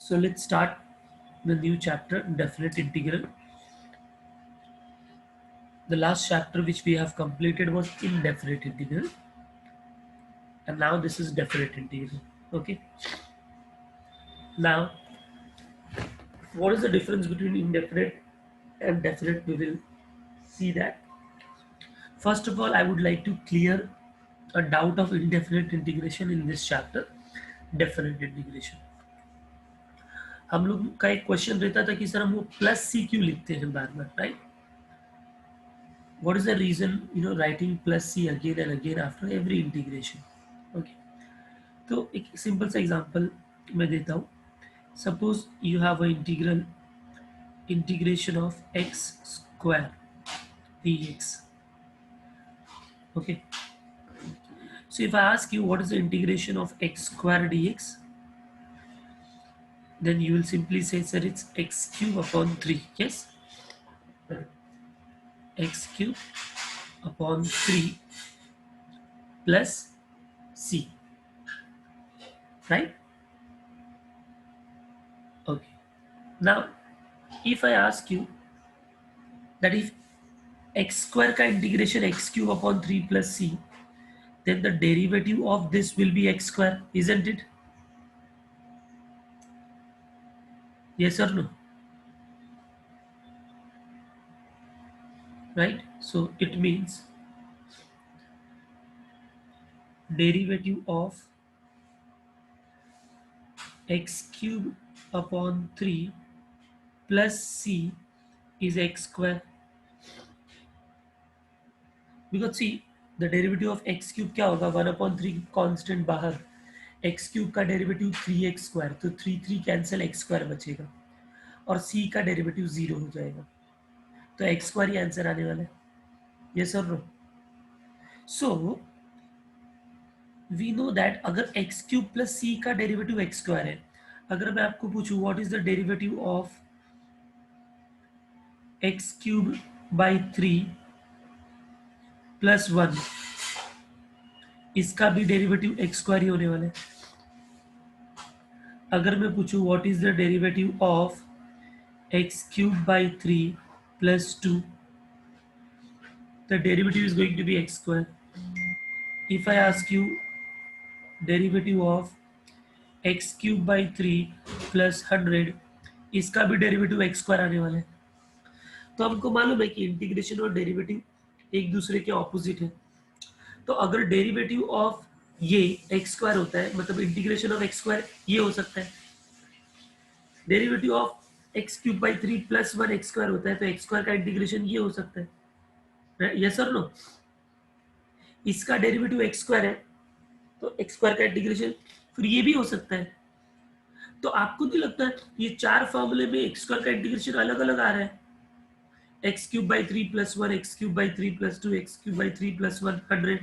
So let's start the new chapter, definite integral. The last chapter which we have completed was indefinite integral, and now this is definite integral. Okay. Now, what is the difference between indefinite and definite? We will see that. First of all, I would like to clear a doubt of indefinite integration in this chapter, definite integration. हम लोग का एक question रहता था कि sir हम वो plus सी क्यों लिखते हैं बार बार, right? What is the reason, writing plus c again and again after every integration? Okay. तो एक सिंपल सा एग्जांपल मैं देता हूँ. Suppose you have a integration of x square dx. Okay. So if I ask you what is the integration of x square dx, then you will simply say, sir, it's x cube upon 3. Yes, x cube upon 3 plus c, right? Okay. Now, if I ask you that if x square का integration x cube upon 3 plus c, then the derivative of this will be x square, isn't it? Yes or no? Right? So it means derivative of x cube upon 3 plus c is x square. Because see, the derivative of x cube क्या होगा? 1/3 constant बाहर, x cube का derivative 3x square, तो 3 cancel, x square बचेगा और c का derivative 0 हो जाएगा, तो x स्क्वायर ही आंसर आने वाला है. यस और no? So we know that अगर x क्यूब प्लस c का डेरिवेटिव x स्क्वायर है, अगर मैं आपको पूछूं what is the derivative of x cube by 3 plus 1, इसका भी डेरिवेटिव x स्क्वायर ही होने वाला है. अगर मैं पूछूं what is the derivative of x cube by 3 plus 2, the derivative is going to be x square. If I ask you derivative of x cube by 3 plus 100, इसका भी डेरिवेटिव x स्क्वायर आने वाला है. तो हमको मालूम है कि इंटीग्रेशन और डेरिवेटिव एक दूसरे के ऑपोजिट है. तो अगर डेरिवेटिव ऑफ ये x स्क्वायर होता है, मतलब इंटीग्रेशन ऑफ x स्क्वायर ये हो सकता है. Derivative of x cube by 3 plus 1 x square होता है, तो x स्क्वायर का इंटीग्रेशन ये हो सकता है. यस और नो? इसका डेरिवेटिव एक्स स्क्वायर है, तो एक्स स्क्वायर का इंटीग्रेशन फिर ये भी हो सकता है. तो आपको नहीं लगता है ये चार फॉर्मूले में एक्स स्क्वायर का इंटीग्रेशन अलग अलग आ रहा है? X cube by 3 plus 1, x cube by 3 plus 2, x cube by 3 plus 1, 100.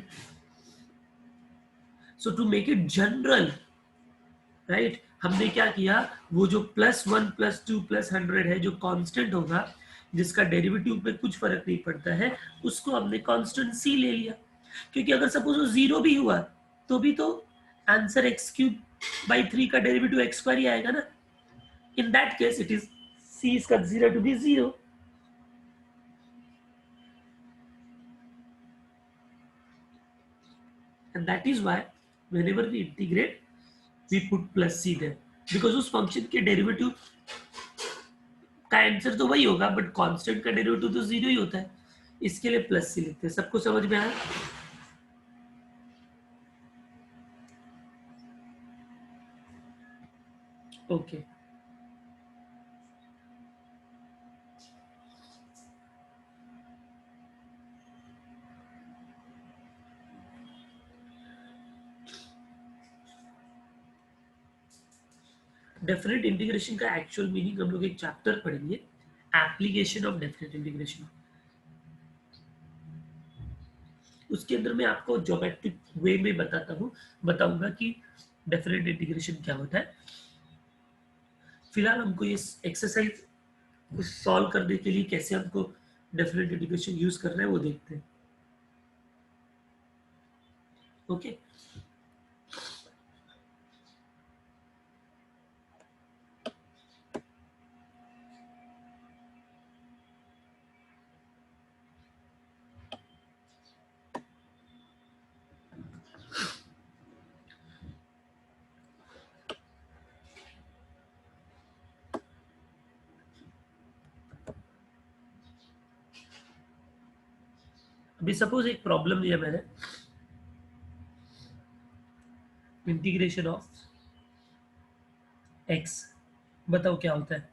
So to make it general, right, हमने क्या किया, वो जो प्लस 1 प्लस 2 प्लस 100 है, जो कांस्टेंट होगा, जिसका डेरिवेटिव पे कुछ फर्क नहीं पड़ता है, उसको हमने कांस्टेंट सी ले लिया. क्योंकि अगर सपोज वो जीरो भी हुआ तो भी तो आंसर एक्स क्यूब बाई 3 का डेरिवेटिव एक्स स्क्वायर ही आएगा ना. In that case it is c is consider to be zero. And that is why whenever we integrate we put plus c there, because उस function के derivative का answer तो वही होगा, बट कांस्टेंट का डेरिवेटिव तो जीरो ही होता है, इसके लिए प्लस सी लिखते हैं. सबको समझ में आया? ओके. डेफिनेट इंटीग्रेशन का एक्चुअल मीनिंग हम लोग एक चैप्टर पढ़ेंगे, एप्लीकेशन ऑफ डेफिनेट इंटीग्रेशन. उसके अंदर मैं आपको ज्योमेट्रिक वे में बताऊंगा कि डेफिनेट इंटीग्रेशन क्या होता है. फिलहाल हमको ये एक्सरसाइज सॉल्व करने के लिए कैसे हमको डेफिनेट इंटीग्रेशन यूज करना है वो देखते हैं. ओके. अभी सपोज एक प्रॉब्लम दिया मैंने, इंटीग्रेशन ऑफ एक्स, बताओ क्या होता है।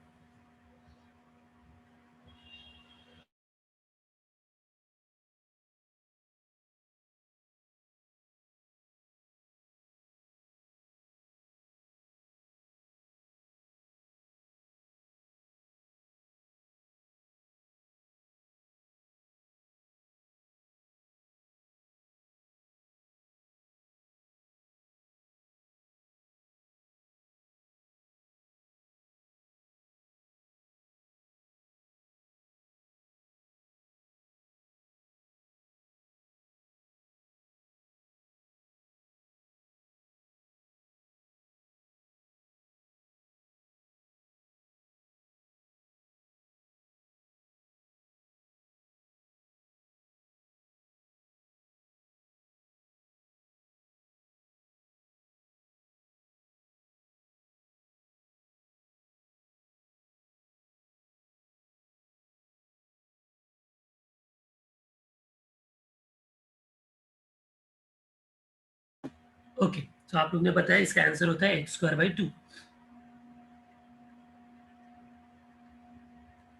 ओके, तो आप लोग ने बताया इसका आंसर होता है x square by 2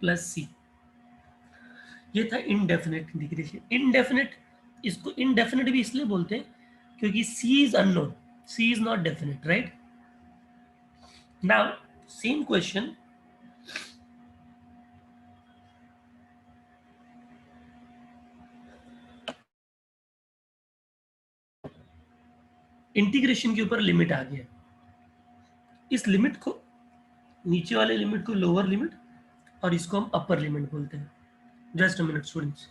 plus C. ये था इनडेफिनेट इंटीग्रेशन। इनडेफिनेट, इसको इनडेफिनेट भी इसलिए बोलते हैं क्योंकि C is unknown, C is not definite, right. Now same question, integration के ऊपर लिमिट आ गया, इस लिमिट को, नीचे वाले लिमिट को लोअर लिमिट और इसको हम अपर लिमिट बोलते हैं। Just a minute students.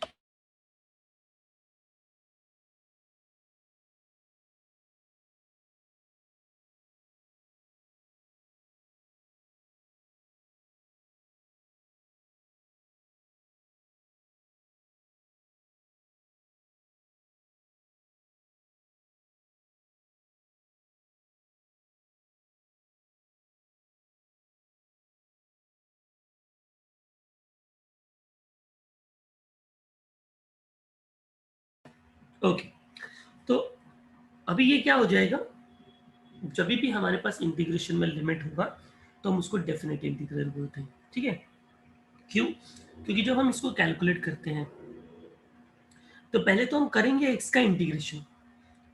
Okay, तो अभी ये क्या हो जाएगा, जब भी हमारे पास इंटीग्रेशन में लिमिट होगा तो हम उसको डेफिनेट इंटीग्रल बोलते हैं, ठीक है। क्यों? क्योंकि जब हम इसको कैलकुलेट करते हैं तो पहले तो हम करेंगे एक्स का इंटीग्रेशन,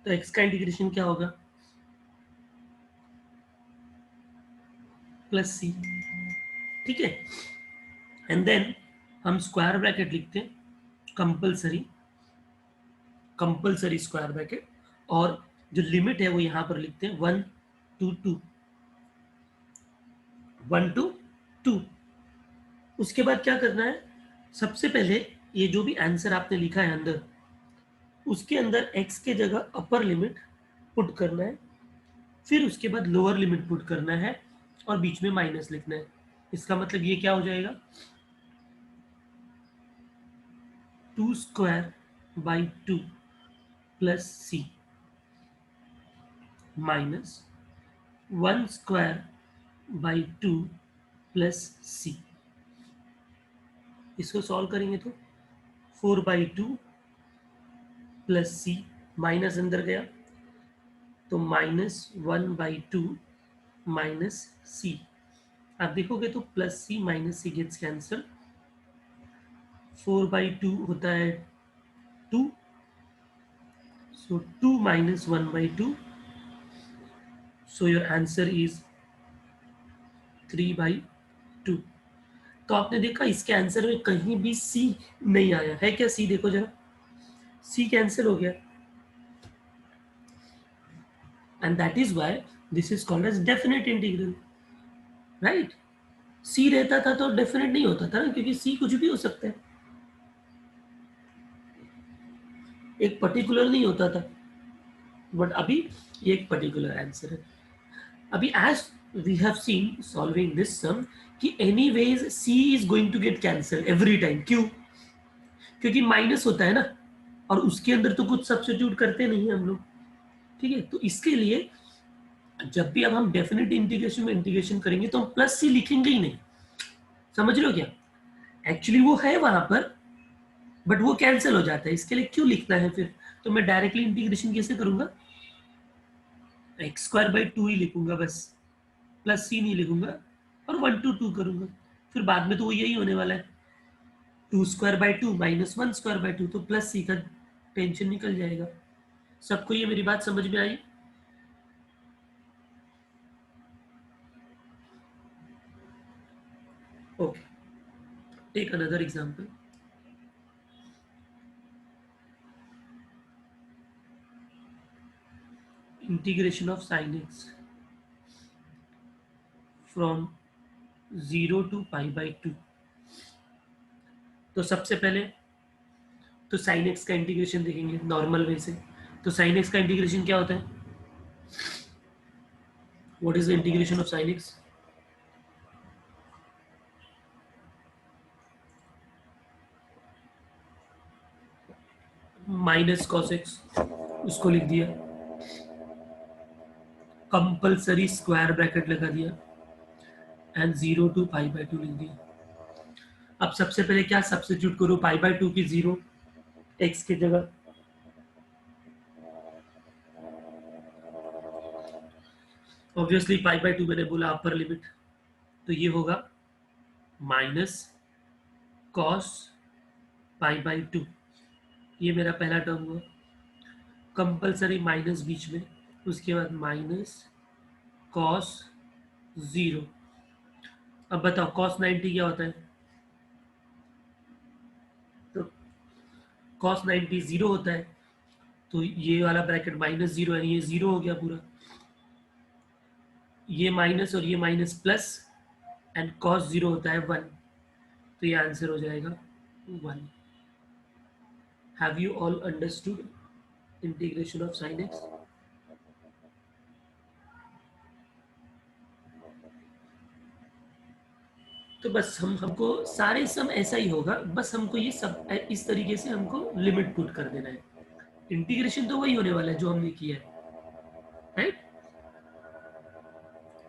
तो एक्स का इंटीग्रेशन क्या होगा, प्लस सी, ठीक है। एंड देन हम स्क्वायर ब्रैकेट लिखते हैं, कंपल्सरी, कंपल्सरी स्क्वायर ब्रैकेट, और जो लिमिट है वो यहां पर लिखते हैं 1 to 2, 1 to 2। उसके बाद क्या करना है, सबसे पहले ये जो भी आंसर आपने लिखा है अंदर, उसके अंदर x के जगह अपर लिमिट पुट करना है, फिर उसके बाद लोअर लिमिट पुट करना है और बीच में माइनस लिखना है। इसका मतलब ये क्या हो जाएगा, 2 square by 2 plus C minus 1 square by 2 plus C. इसको सॉल्व करेंगे तो 4 बाई 2 प्लस सी, माइनस अंदर गया तो माइनस 1 बाई 2 माइनस सी। आप देखोगे तो plus C minus c gets cancel, 4 by 2 होता है 2, so 2 minus 1 by 2, so your answer is 3 by 2। तो आपने देखा इसके आंसर में कहीं भी सी नहीं आया है क्या, सी देखो जरा, सी कैंसिल हो गया, and that is why this is called as definite integral, right. C रहता था तो डेफिनेट नहीं होता था ना, क्योंकि सी कुछ भी हो सकता है, एक पर्टिकुलर नहीं होता था, बट अभी ये एक पर्टिकुलर आंसर है। अभी as we have seen solving this sum कि anyways C is going to get cancel every time, क्यों, क्योंकि माइनस होता है ना, और उसके अंदर तो कुछ सब्स्टिट्यूट करते नहीं है हम लोग, ठीक है। तो इसके लिए जब भी अब हम डेफिनेट इंटीग्रेशन में इंटीग्रेशन करेंगे तो हम प्लस सी लिखेंगे ही नहीं, समझ रहे हो क्या, एक्चुअली वो है वहां पर, बट वो कैंसिल हो जाता है, इसके लिए क्यों लिखना है फिर? तो मैं डायरेक्टली इंटीग्रेशन कैसे करूंगा, x² by 2 ही लिखूंगा बस, प्लस c नहीं लिखूंगा, और 1 to 2 करूंगा। फिर बाद में तो वो यही होने वाला है, 2² by 2 माइनस 1² by 2, तो प्लस सी का टेंशन निकल जाएगा। सबको ये मेरी बात समझ में आई? Okay, take another example. Integration of sin x from 0 to π/2। तो सबसे पहले तो sin x का इंटीग्रेशन देखेंगे नॉर्मल वे से। तो sin x का इंटीग्रेशन क्या होता है? What is the integration of sin x? Minus cos x, उसको लिख दिया, कंपल्सरी स्क्वायर ब्रैकेट लगा दिया, एंड 0 to π/2 लिख दिया। अब सबसे पहले क्या सब्स्टिट्यूट करो, π/2 की 0 x की जगह, ऑब्वियसली π/2 मैंने बोला अपर लिमिट, तो ये होगा माइनस कॉस π/2, ये मेरा पहला टर्म हुआ, कंपल्सरी माइनस बीच में, उसके बाद माइनस कॉस 0। अब बताओ कॉस 90 क्या होता है? तो कॉस 90 0 होता है, तो ये वाला ब्रैकेट -0 है, ये 0 हो गया पूरा, ये माइनस और ये माइनस प्लस, एंड कॉस 0 होता है 1, तो ये आंसर हो जाएगा 1। Have you all understood integration of sin x? तो बस हमको सारे सम ऐसा ही होगा, बस हमको ये सब इस तरीके से हमको लिमिट पुट कर देना है। इंटीग्रेशन तो वही होने वाला है जो हमने किया है, राइट?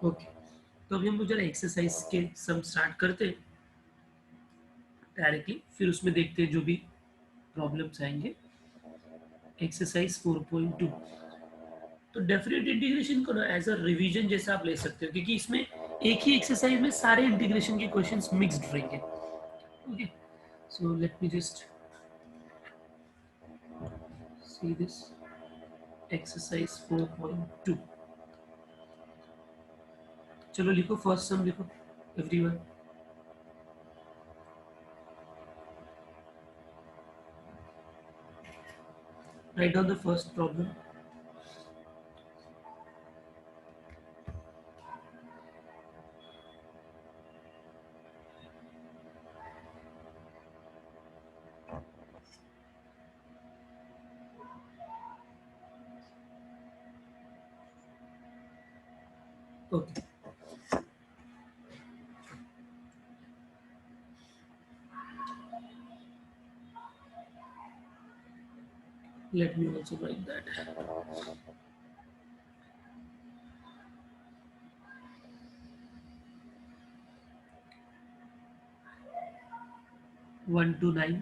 ओके, तो अभी हम लोग जरा एक्सरसाइज के सम स्टार्ट करते हैं डायरेक्टली, फिर उसमें देखते हैं जो भी प्रॉब्लम्स आएंगे। एक्सरसाइज 4.2, तो डेफिनेट इंटीग्रेशन को ना एज अ रिवीजन जैसा आप ले सकते हो, क्योंकि इसमें एक ही एक्सरसाइज में सारे इंटीग्रेशन के क्वेश्चंस मिक्स्ड रहेंगे। Okay, so let me just see this exercise 4.2। चलो लिखो, फर्स्ट सम लिखो everyone. Write down the first problem. Okay, let me also write that. One to 9,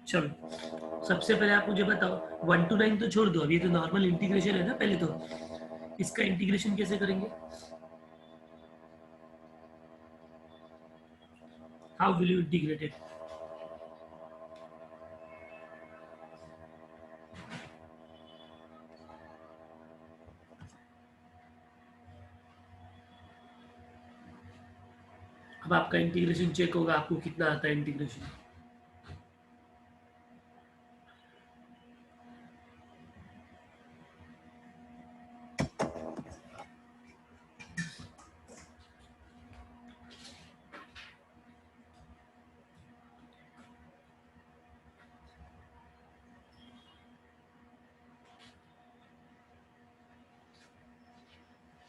चलो सबसे पहले आप मुझे बताओ 1 to 9 तो छोड़ दो, अभी ये तो नॉर्मल इंटीग्रेशन है ना, पहले तो इसका इंटीग्रेशन कैसे करेंगे? How will you integrate it? अब आपका इंटीग्रेशन चेक होगा, आपको कितना आता है इंटीग्रेशन।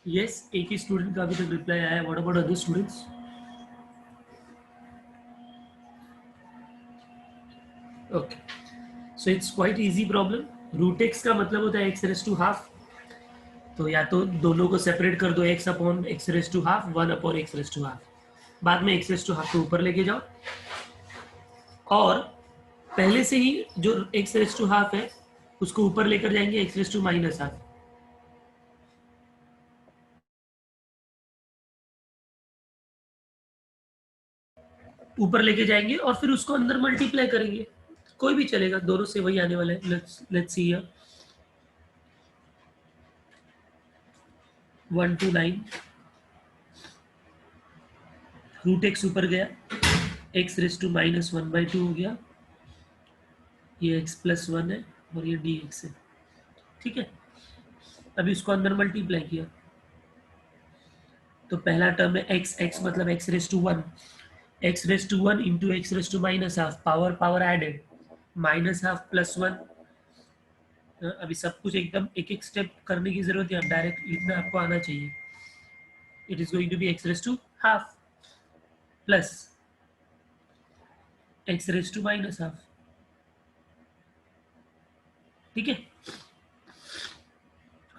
यस, एक ही स्टूडेंट का अभी तक रिप्लाई आया है, what about other students? Okay, so it's quite easy problem. Root x का मतलब होता है x रेज़ टू हाफ, तो या तो दोनों को सेपरेट कर दो, x upon x raise to half, 1 upon x raise to half, बाद में एक्स रेस टू हाफ को ऊपर लेके जाओ, और पहले से ही जो एक्स रेस टू हाफ है उसको ऊपर लेकर जाएंगे x raise to minus half, ऊपर लेके जाएंगे और फिर उसको अंदर मल्टीप्लाई करेंगे, कोई भी चलेगा, दोनों से वही आने वाला है। Let's see here 1 to 9, root x ऊपर गया, एक्स रेस टू माइनस 1/2 हो गया, ये एक्स प्लस 1 है और ये डी एक्स है, ठीक है। अभी इसको अंदर मल्टीप्लाई किया तो पहला टर्म है एक्स, एक्स मतलब x raise to 1, x raise to 1 into x raise to minus half, power power added, minus half plus 1। अभी सब कुछ एकदम एक एक स्टेप करने की जरूरत है, डायरेक्ट लिखना आपको आना चाहिए। It is going to be x raise to half plus x raise to minus half, ठीक है।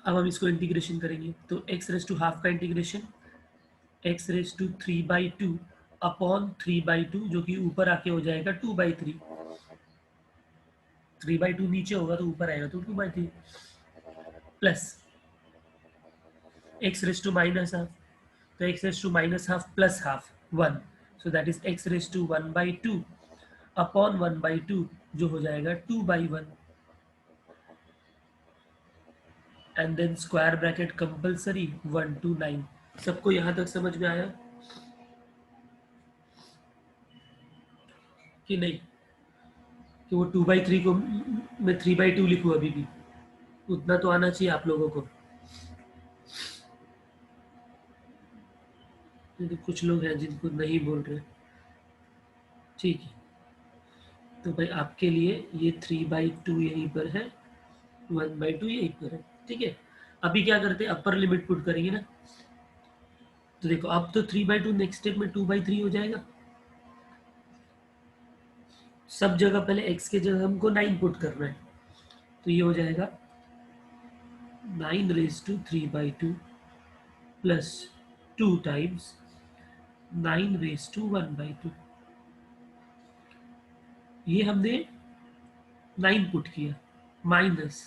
अब हम इसको इंटीग्रेशन करेंगे तो एक्स रेस टू हाफ का integration x raise to 3/2 upon 3/2, जो कि ऊपर आके हो जाएगा 2/3, 3/2 नीचे होगा तो ऊपर आएगा तो 2/3, plus x raise to minus half, तो x raise to minus half plus half 1, so that is x raise to 1/2 upon 1/2, जो हो जाएगा 2/1, and then square bracket compulsory 1 to 9। सबको यहां तक समझ में आया कि नहीं, कि वो 2/3 को मैं 3/2 लिखूँ, अभी भी उतना तो आना चाहिए आप लोगों को। तो कुछ लोग हैं जिनको नहीं बोल रहे, ठीक है। तो भाई आपके लिए ये 3/2 यहीं पर है, 1/2 यहीं पर है, ठीक है। अभी क्या करते हैं, अपर लिमिट पुट करेंगे ना, तो देखो अब तो 3/2 नेक्स्ट स्टेप में 2/3 हो जाएगा, सब जगह पहले x के जगह हमको 9 पुट करना है, तो ये हो जाएगा 9 raised to 3/2 plus 2 times 9 raised to 1/2, ये हमने 9 पुट किया, माइनस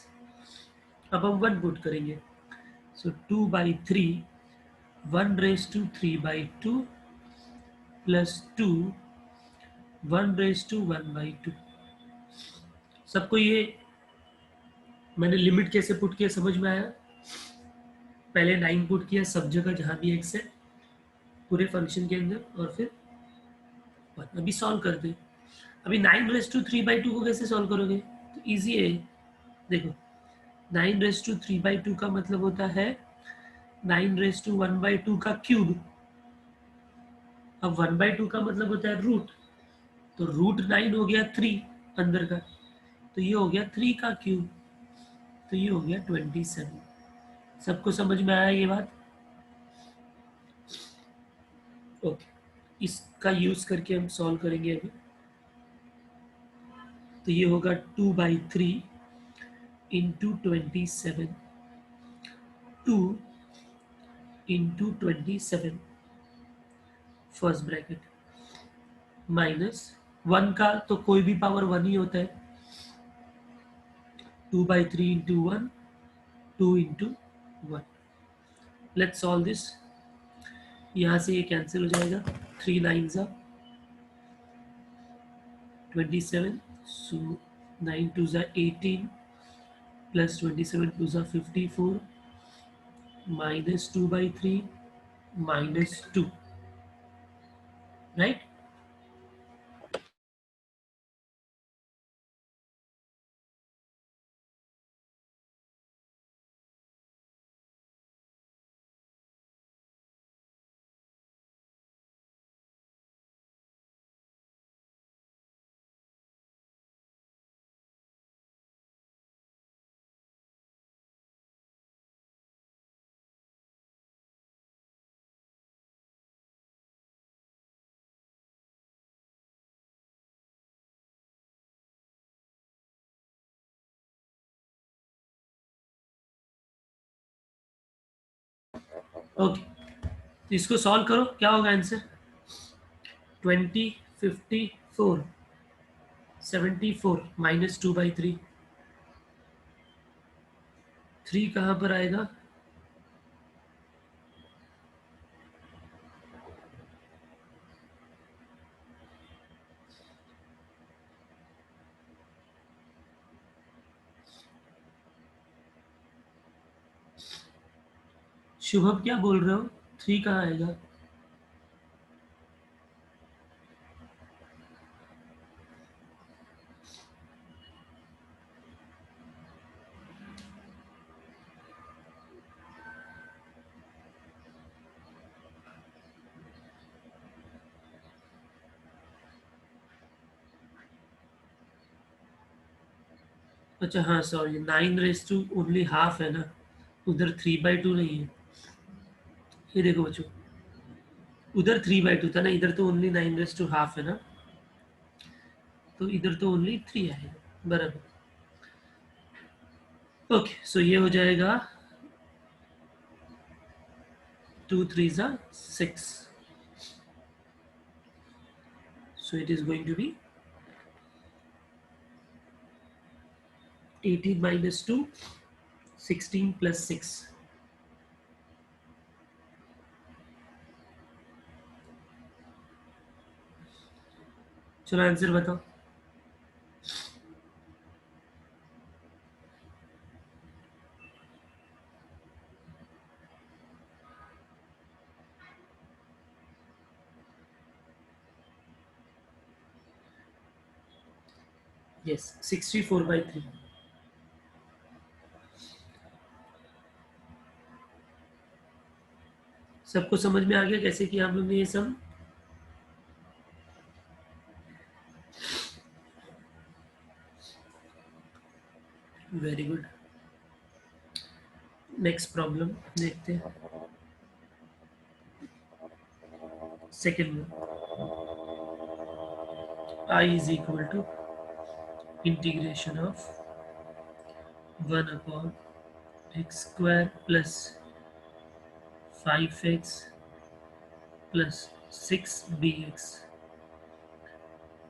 अब हम 1 पुट करेंगे, सो 2/3, 1 raised to 3/2 plus 2, 1 raised to 1/2। सबको ये मैंने लिमिट कैसे पुट किया समझ में आया, पहले 9 पुट किया सब जगह जहां भी x है पूरे फंक्शन के अंदर, और फिर 1। अभी सॉल्व करते हैं। अभी 9 raised to 3/2 को कैसे सॉल्व करोगे, तो ईजी है, देखो 9 raised to 3/2 का मतलब होता है 9 raised to 1/2 का क्यूब, अब 1/2 का मतलब होता है रूट, तो √9 हो गया 3 अंदर का, तो ये हो गया 3 का क्यूब, तो ये हो गया 27। सबको समझ में आया ये बात, ओके। इसका यूज करके हम सॉल्व करेंगे अभी, तो ये होगा 2/3 into 27, 2 into 27 first bracket, minus 1 का तो कोई भी पावर 1 ही होता है, 2/3 into 1, 2 into 1। Let's solve this, यहाँ से ये कैंसिल हो जाएगा, 3 9s are 27, so 9 2s are 18 plus 27 2s are 54 minus 2/3 minus 2, right? Okay, तो इसको सॉल्व करो, क्या होगा आंसर? 20, 54, 74 माइनस 2/3। 3 कहाँ पर आएगा? शुभम क्या बोल रहे हो? 3 कहाँ आएगा? अच्छा हाँ सॉरी, 9 ओनली हाफ है ना, उधर 3/2 नहीं है। ये देखो बच्चों, उधर 3/2 था ना, इधर तो ओनली 9 हाफ है ना, तो इधर तो ओनली 3 आएगा, बराबर। ओके, सो ये हो जाएगा 2 3 6, so it is going to be 18 minus 2, 16 plus 6। चलो आंसर बताओ। यस, 64/3। सबको समझ में आ गया कैसे किया हम लोग ने ये सब? Very good. नेक्स्ट प्रॉब्लम देखते हैं, सेकेंड में। I is equal to integration of 1 upon x square plus 5x plus 6 bx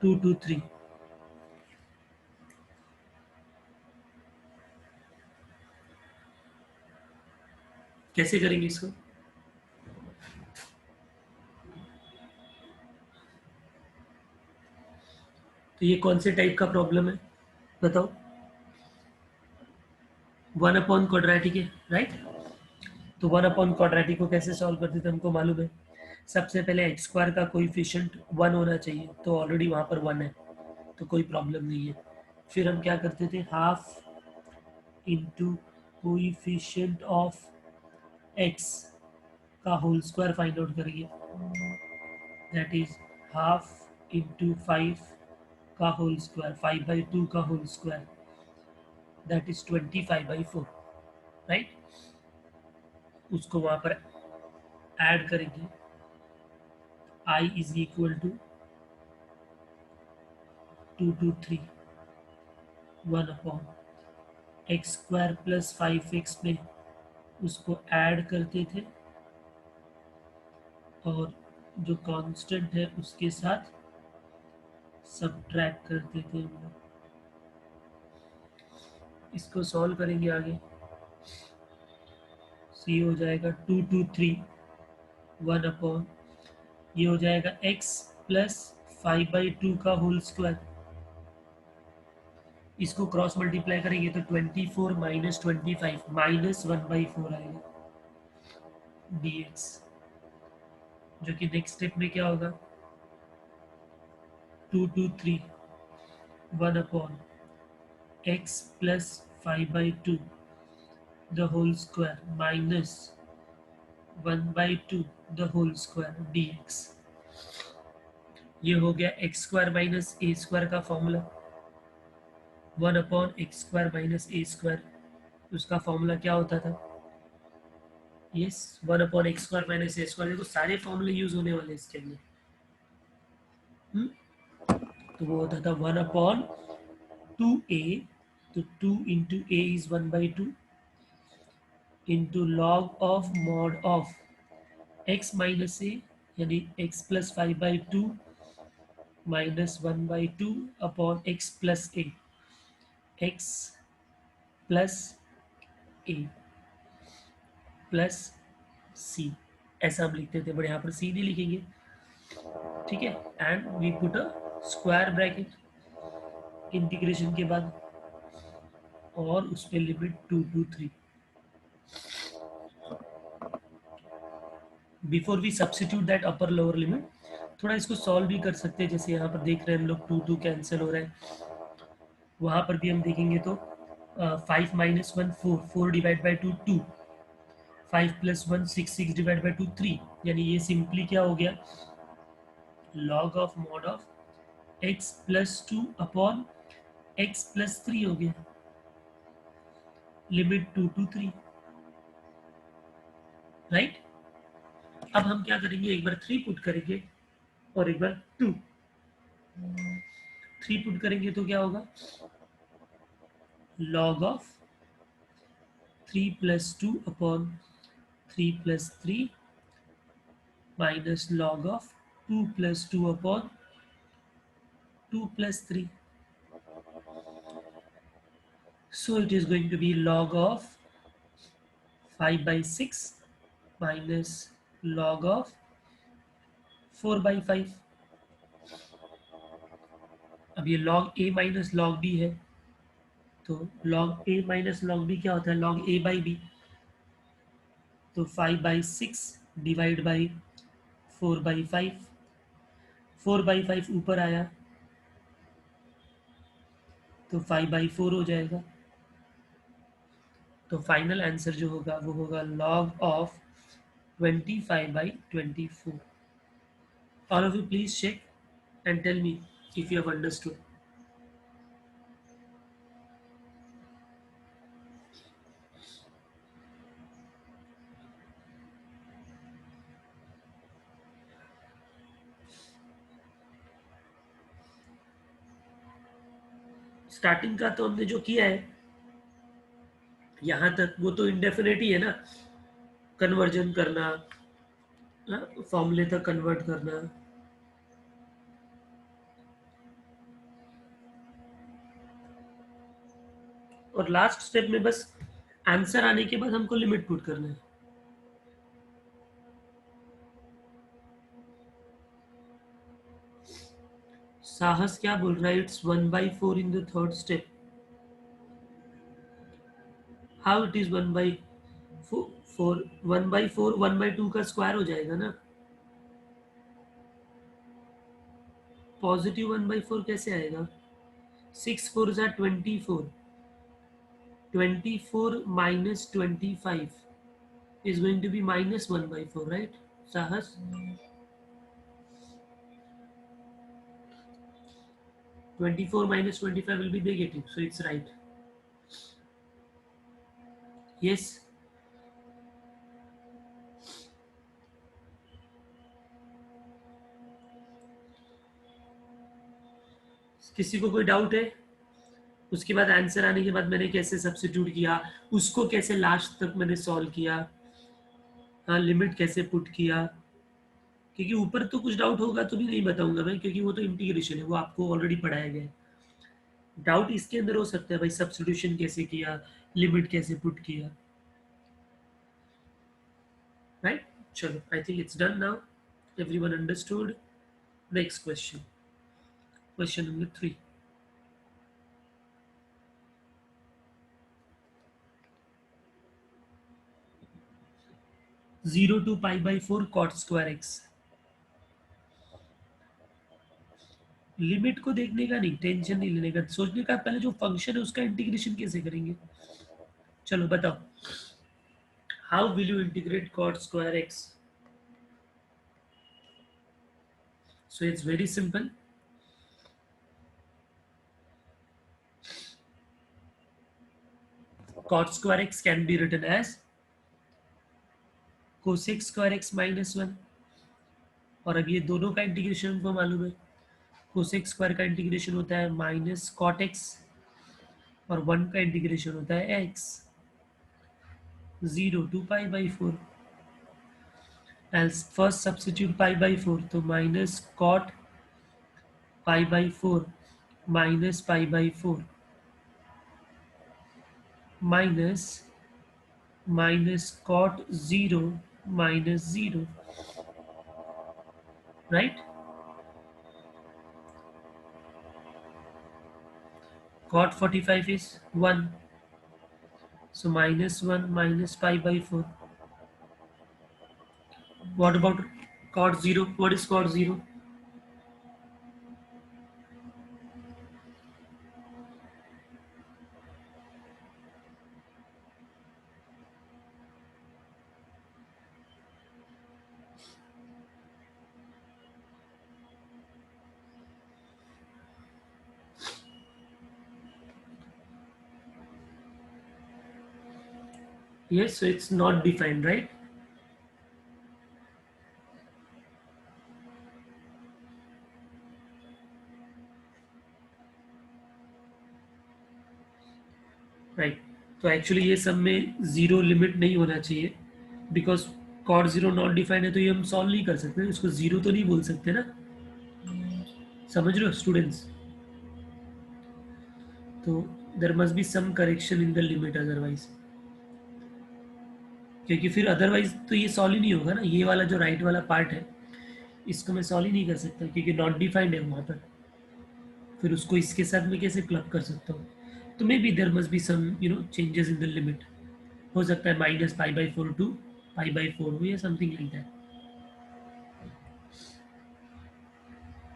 2 to 3। कैसे करेंगे इसको? तो ये कौन से टाइप का प्रॉब्लम है बताओ? 1 अपॉन क्वाड्रेटिक है, राइट? तो 1 अपॉन क्वाड्रेटिक को कैसे सॉल्व करते थे हमको मालूम है। सबसे पहले एक्स स्क्वायर का कोइफिशिएंट 1 होना चाहिए, तो ऑलरेडी वहाँ पर 1 है, तो कोई प्रॉब्लम नहीं है। फिर हम क्या करते थे, half into coefficient of x का होल स्क्वायर फाइंड आउट करेंगे, दैट इज हाफ इंटू 5 का होल स्क्वायर, 5/2 का whole square, that is 25/4, right? उसको वहाँ पर ऐड करेंगे, I is equal to 2 to 3, 1 upon x square plus 5x में उसको ऐड करते थे, और जो कांस्टेंट है उसके साथ सब्ट्रैक्ट करते थे हम लोग। इसको सॉल्व करेंगे आगे, सी हो जाएगा 2 to 3, 1 अपॉन, ये हो जाएगा x प्लस 5/2 का होल स्क्वायर, इसको क्रॉस मल्टीप्लाई करेंगे तो 24 माइनस 25 माइनस 1/4 आएगा dx, जो कि नेक्स्ट स्टेप में क्या होगा, 2 to 3, 1 upon x plus 5/2 the whole square minus 1/2 the whole square dx। ये हो गया x square minus a square का formula, 1 upon x square minus a square, उसका फॉर्मूला क्या होता था? Yes, 1 upon x square minus a square. देखो सारे फॉर्मूले यूज होने वाले इसके अंदर। तो वो होता था 1 अपॉन 2a, तो 2 into a is 1/2 into log of mod of x minus a यानी x plus 5/2 minus 1/2 upon x plus a, x plus a plus C, ऐसा हम लिखते थे, बट यहाँ पर सी नहीं लिखेंगे, ठीक है। And we put a square bracket integration के बाद, और उस पर limit 2 to 3। Before we substitute that upper lower limit, थोड़ा इसको सॉल्व भी कर सकते हैं। जैसे यहाँ पर देख रहे हैं हम लोग 2 कैंसिल हो रहा है, वहाँ पर भी हम देखेंगे तो 5 minus 1 4, 4 divide by 2 2, 5 plus 1 6, 6 divide by 2 3, यानी ये सिंपली क्या हो गया, log of mod of x plus 2 upon x plus 3 हो गया, लिमिट 2 to 3, राइट। अब हम क्या करेंगे, एक बार 3 पुट करेंगे और एक बार 2। 3 पुट करेंगे तो क्या होगा, log of 3 plus 2 upon 3 plus 3 minus log of 2 plus 2 upon 2 plus 3. So it is going to be log of 5/6 minus log of 4/5. अब ये log a minus log b है, तो log a minus log b क्या होता है, log a by b। तो 5/6 divide by 4/5, 4/5 ऊपर आया तो 5/4 हो जाएगा। तो फाइनल आंसर जो होगा वो होगा log of 25/24। All of you please check and tell me if you have understood. Starting का तो हमने जो किया है यहां तक, वो तो इंडेफिनेट ही है ना, कन्वर्जन करना, फॉर्मूले तक कन्वर्ट करना। और लास्ट स्टेप में बस आंसर आने के बाद हमको लिमिट पुट करना है। साहस क्या बोल रहा है, it's 1/4 in the third step. How it is 1/4? 1/4 1/2 का स्क्वायर हो जाएगा ना। पॉजिटिव 1/4 कैसे आएगा, 6 4 जा 24, 24 minus 25 is going to be minus 1/4, right, Sahas? 24 minus 25 will be negative, so it's right. Yes. किसी को कोई डाउट है? उसके बाद आंसर आने के बाद मैंने कैसे सब्स्टिट्यूट किया, उसको कैसे लास्ट तक मैंने सॉल्व किया, हाँ, लिमिट कैसे पुट किया, क्योंकि ऊपर तो कुछ डाउट होगा तो भी नहीं बताऊंगा मैं, क्योंकि वो तो इंटीग्रेशन है, वो आपको ऑलरेडी पढ़ाया गया है। डाउट इसके अंदर हो सकता है भाई, सब्स्टिट्यूशन कैसे किया, लिमिट कैसे पुट किया, राइट। चलो, I think it's done now, everyone understood. Next question, question number 3। 0 to π/4 cot square x। Limit को देखने का नहीं, टेंशन नहीं लेने का, सोचने का पहले जो फंक्शन है उसका इंटीग्रेशन कैसे करेंगे। चलो बताओ, how will you integrate cot square x? So it's very simple. Cot square x can be written as cosec square x minus 1। और अब ये दोनों का इंटीग्रेशन हमको मालूम है, कोसेक स्क्वायर का इंटीग्रेशन होता है माइनस कॉट एक्स, और 1 का इंटीग्रेशन होता है x. 0 to π/4। Else first substitute pi by 4, तो minus cot pi by 4 minus pi by 4 minus minus cot 0 minus 0, right. Cot 45 is 1, so minus 1 minus pi by 4. What about cot 0? What is cot 0? Yes, so it's not defined, right? Right. तो actually ये सब में zero limit नहीं होना चाहिए, because cot zero not defined है, तो ये हम सॉल्व नहीं कर सकते, इसको जीरो तो नहीं बोल सकते ना. समझ रहे हो स्टूडेंट्स? तो there must be some correction in the limit otherwise, क्योंकि फिर अदरवाइज तो ये सॉल्व ही नहीं होगा ना. ये वाला जो राइट वाला पार्ट है, इसको मैं सॉल्व ही नहीं कर सकता, क्योंकि नॉट डिफाइंड है वहाँ पर. फिर उसको इसके साथ मैं कैसे क्लब कर सकता हूँ? तो maybe there must be some changes in the limit. हो सकता है minus pi by 4 to pi by 4 हो, या समथिंग लाइक दैट.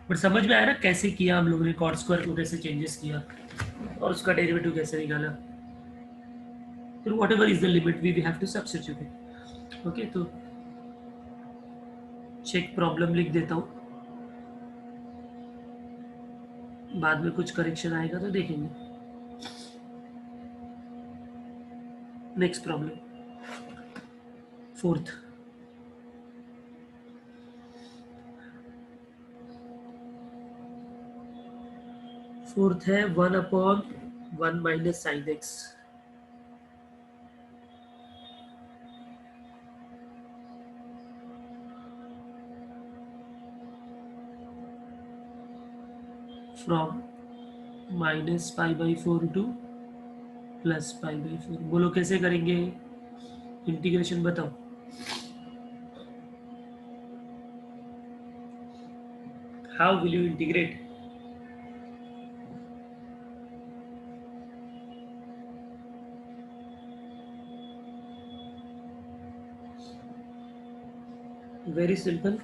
बट समझ में आया ना कैसे किया हम लोगों ने, कॉट स्क्वायर को कैसे चेंजेस किया और उसका डेरिवेटिव कैसे निकाला. फिर whatever is the limit we have to substitute it. Okay, तो चेक प्रॉब्लम लिख देता हूँ, बाद में कुछ करेक्शन आएगा तो देखेंगे. Next problem, fourth. फोर्थ है 1/1 minus sine x from minus pi by 4 to plus pi by 4. बोलो कैसे करेंगे इंटीग्रेशन, बताओ. How will you integrate? Very simple.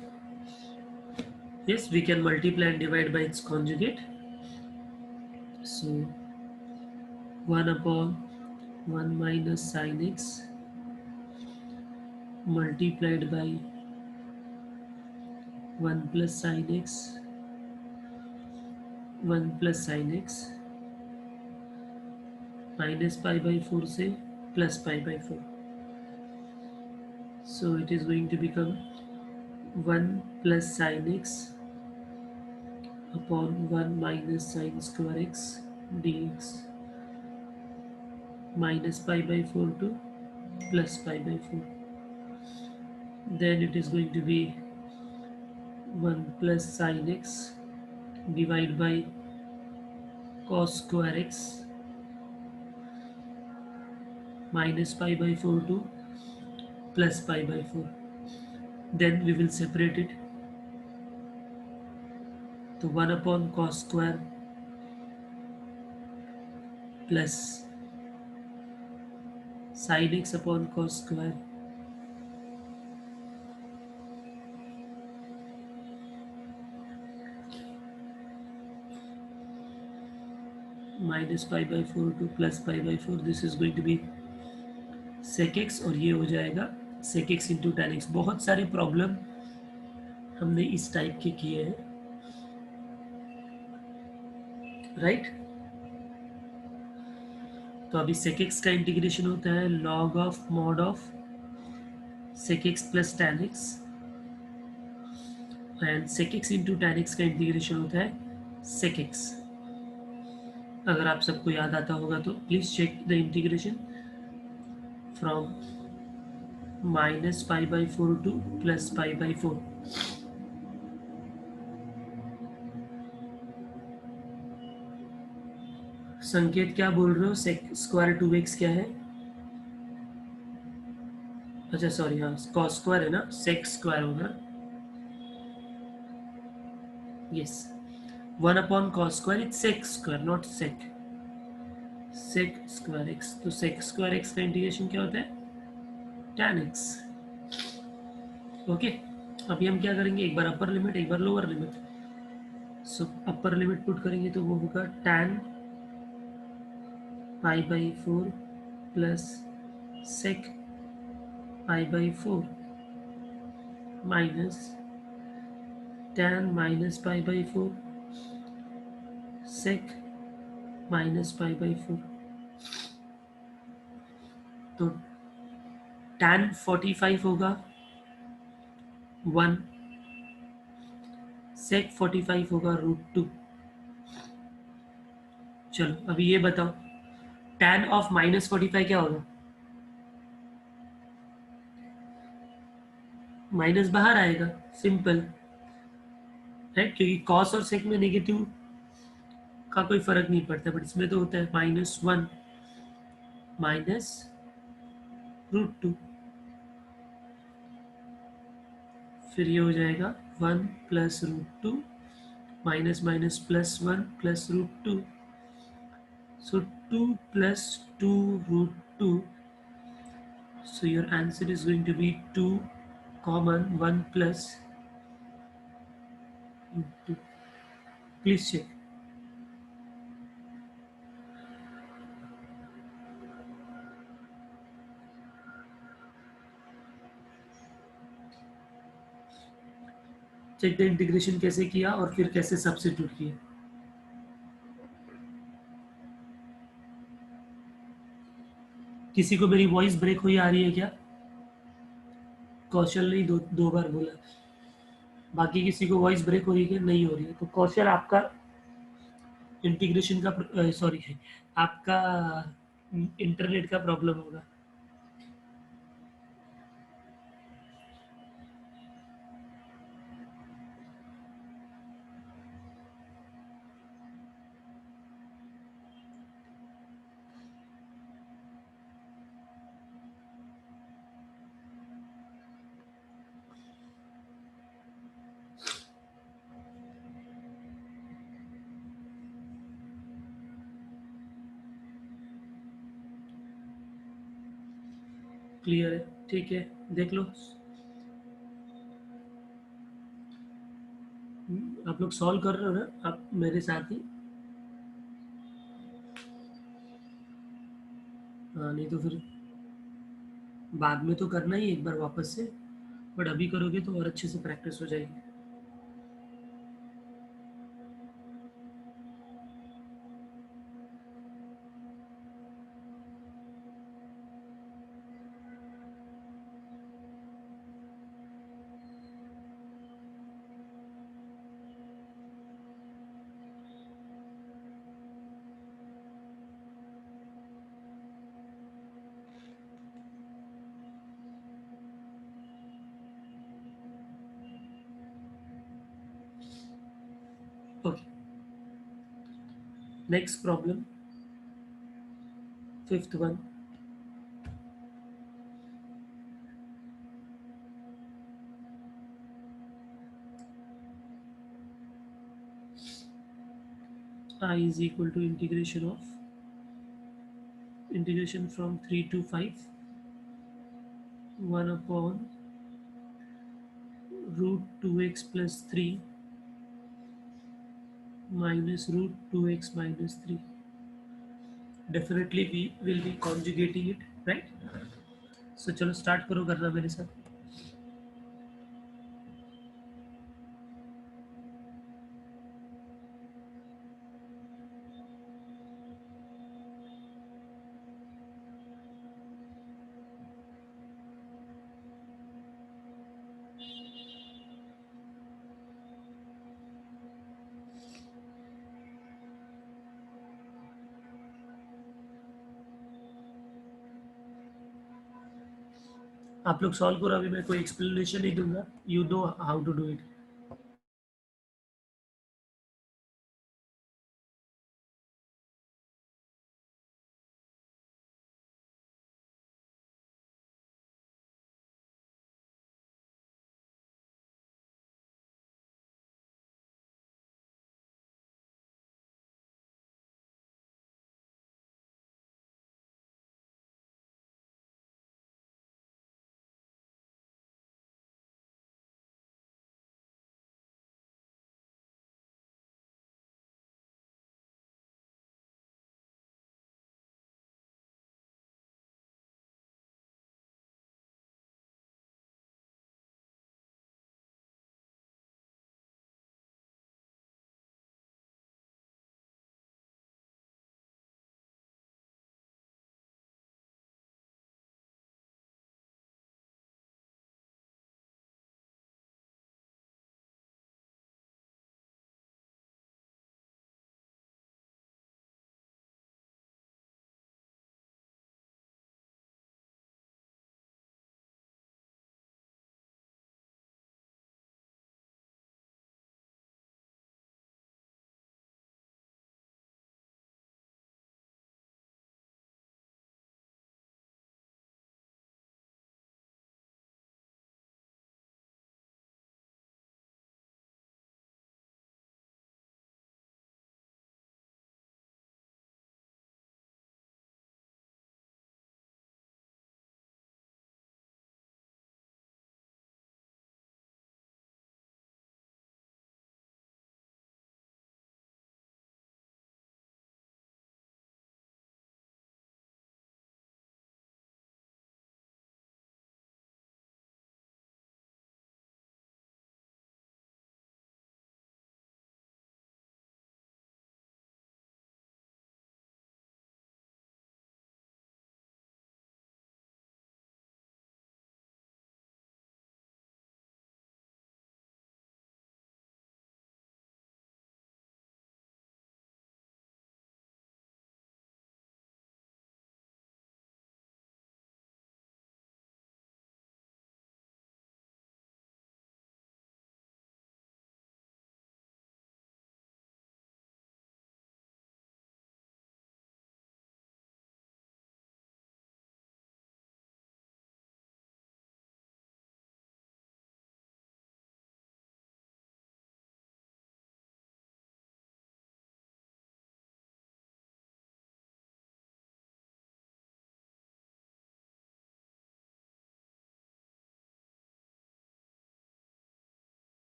Yes, we can multiply and divide by its conjugate. So 1/1 minus sin x multiplied by 1 plus sin x, 1 plus sin x minus pi by 4 से plus pi by 4. So it is going to become 1 plus sin x upon 1 minus sin square x dx minus pi by 4 to plus pi by 4. Then it is going to be 1 plus sin x divided by cos square x minus pi by 4 to plus pi by 4. Then we will separate it. So 1 upon cos square plus sin x upon cos square minus pi by 4 to plus pi by 4. This is going to be sec x, और ये हो जाएगा sec x into tan x. बहुत सारे problem हमने इस type के किए हैं, राइट. तो अभी sec x का इंटीग्रेशन होता है log of mod of sec x plus tan x, and sec x into tan x का इंटीग्रेशन होता है sec x. अगर आप सबको याद आता होगा तो please check the integration from minus pi by 4 to plus pi by 4। संकेत क्या बोल रहे हो? सेक स्क्वायर 2x क्या है? अच्छा सॉरी, हाँ कॉस स्क्वायर है ना, सेक स्क्वायर होगा। Yes, 1 upon cos square, it's sec square not sec. Sec square x, तो सेक स्क्वायर एक्स का इंटीग्रेशन क्या होता है? tan x। ओके, अभी हम क्या करेंगे, एक बार अपर लिमिट एक बार lower limit. So upper limit put करेंगे तो वो होगा tan pi by 4 plus sec pi by 4 minus tan minus pi by 4 sec minus pi by 4। तो tan 45 होगा 1, सेक 45 होगा √2। चलो अभी ये बताओ, tan ऑफ -45 क्या होगा? माइनस बाहर आएगा, सिंपल है, क्योंकि कॉस और सेक में नेगेटिव का कोई फर्क नहीं पड़ता, बट इसमें तो होता है -1 माइनस √2। फिर ये हो जाएगा 1 plus √2 minus minus +1 plus √2। So 2 plus 2 √2. So your answer is going to be 2 common 1 plus √2. Please check. Check the integration कैसे किया और फिर कैसे सब्स्टिट्यूट किया। किसी को मेरी वॉइस ब्रेक हुई आ रही है क्या? कौशल ने दो बार बोला, बाकी किसी को वॉइस ब्रेक हो रही है क्या? नहीं हो रही है, तो कौशल आपका इंटीग्रेशन का सॉरी है, आपका इंटरनेट का प्रॉब्लम होगा। क्लियर है? ठीक है, देख लो। आप लोग सॉल्व कर रहे हो ना, आप मेरे साथ ही? हाँ, नहीं तो फिर बाद में तो करना ही एक बार वापस से, बट अभी करोगे तो और अच्छे से प्रैक्टिस हो जाएगी। Okay, next problem, fifth one. I is equal to integration from 3 to 5, 1 upon √2x plus 3 minus √2x minus 3. Definitely we will be conjugating it, right? So चलो स्टार्ट करो करना मेरे साथ। आप लोग सॉल्व करो, अभी मैं कोई एक्सप्लेनेशन नहीं दूंगा, you know how to do it.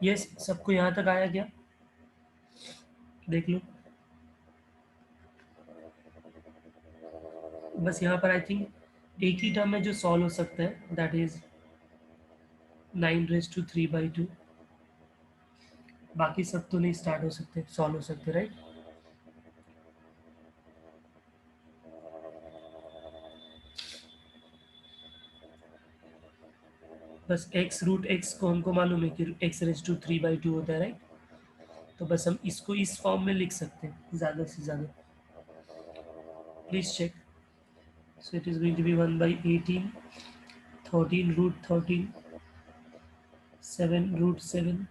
Yes, सबको यहाँ तक आया क्या? देख लो। बस यहाँ पर आई थिंक एक ही टर्म है जो सॉल्व हो सकता है, दैट इज 9^3/2। बाकी सब तो नहीं स्टार्ट हो सकते, सॉल्व हो सकते, राइट। बस x√x को हमको मालूम है कि x^3/2 होता है, राइट। तो बस हम इसको इस फॉर्म में लिख सकते हैं ज़्यादा से ज़्यादा। Please check. So it is going to be 1/18, 13√13, 7√7,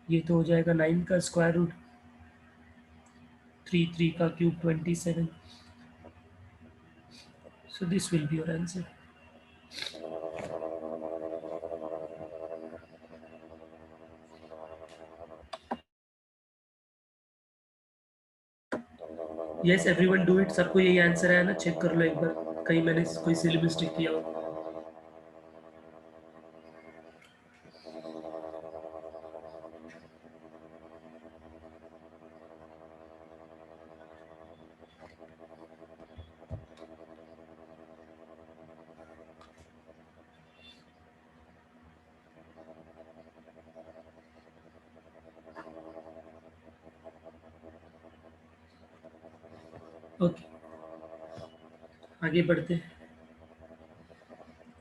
ये तो हो जाएगा 9 का स्क्वायर रूट, 3 का cube 27। So this will be your answer. Yes everyone do it. सबको यही आंसर है ना, चेक कर लो एक बार, कहीं मैंने कोई सिली मिस्टेक किया हो। ओके, आगे बढ़ते हैं।